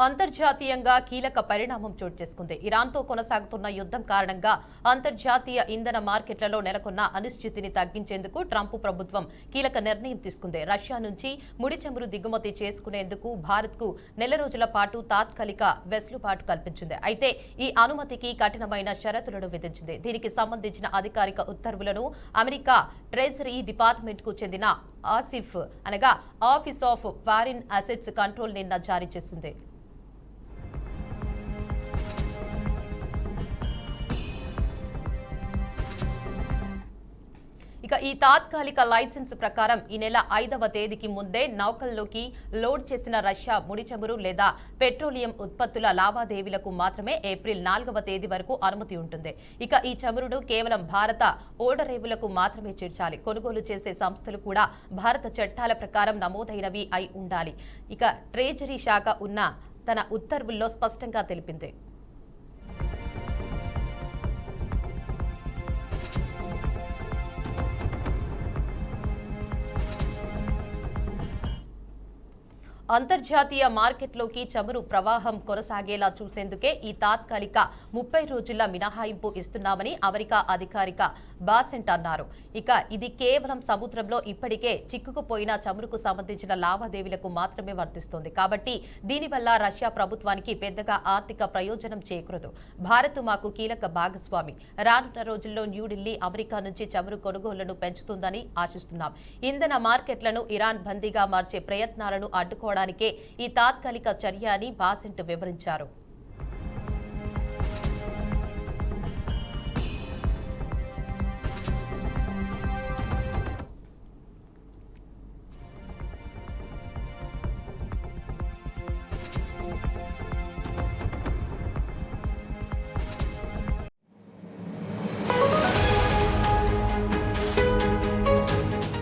అంతర్జాతీయంగా కీలక పరిణామం చోటు చేసుకుంది. ఇరాన్తో కొనసాగుతున్న యుద్ధం కారణంగా అంతర్జాతీయ ఇంధన మార్కెట్లలో నెలకొన్న అనిశ్చితిని తగ్గించేందుకు ట్రంప్ ప్రభుత్వం కీలక నిర్ణయం తీసుకుంది. రష్యా నుంచి ముడి చమురు దిగుమతి చేసుకునేందుకు భారత్కు నెల రోజుల పాటు తాత్కాలిక వెసులుబాటు కల్పించింది. అయితే ఈ అనుమతికి కఠినమైన షరతులను విధించింది. దీనికి సంబంధించిన అధికారిక ఉత్తర్వులను అమెరికా ట్రెజరీ డిపార్ట్మెంట్కు చెందిన office of foreign assets control నిన్న జారీ చేసింది. ఈ తాత్కాలిక లైసెన్స్ ప్రకారం ఈ నెల 5వ తేదీకి ముందే నౌకల్లోకి లోడ్ చేసిన రష్యా ముడి చమురు లేదా పెట్రోలియం ఉత్పత్తుల లావాదేవీలకు మాత్రమే ఏప్రిల్ 4వ తేదీ వరకు అనుమతి ఉంటుంది. ఈ చమురును కేవలం భారత ఓడరేవులకు మాత్రమే చేర్చాలి. కొనుగోలు చేసే సంస్థలు కూడా భారత చట్టాల ప్రకారం నమోదైనవి అయి ఉండాలి. ట్రెజరీ శాఖ తన ఉత్తర్వుల్లో స్పష్టంగా తెలిపింది. అంతర్జాతీయ మార్కెట్లోకి చమురు ప్రవాహం కొనసాగేలా చూసేందుకే ఈ తాత్కాలిక 30 రోజుల మినహాయింపు ఇస్తున్నామని అమెరికా అధికారిక బాసెంట్ అన్నారు. ఇది కేవలం సముద్రంలో ఇప్పటికే చిక్కుకుపోయిన చమురుకు సంబంధించిన లావాదేవీలకు మాత్రమే వర్తిస్తుంది. కాబట్టి దీనివల్ల రష్యా ప్రభుత్వానికి పెద్దగా ఆర్థిక ప్రయోజనం చేకూరదు. భారత్ మాకు కీలక భాగస్వామి. రానున్న రోజుల్లో న్యూఢిల్లీ అమెరికా నుంచి చమురు కొనుగోళ్లను పెంచుతుందని ఆశిస్తున్నాం. ఇంధన మార్కెట్లను ఇరాన్ బందీగా మార్చే ప్రయత్నాలను అడ్డుకోవడానికే ఈ తాత్కాలిక చర్య అని బాసెంట్ వివరించారు.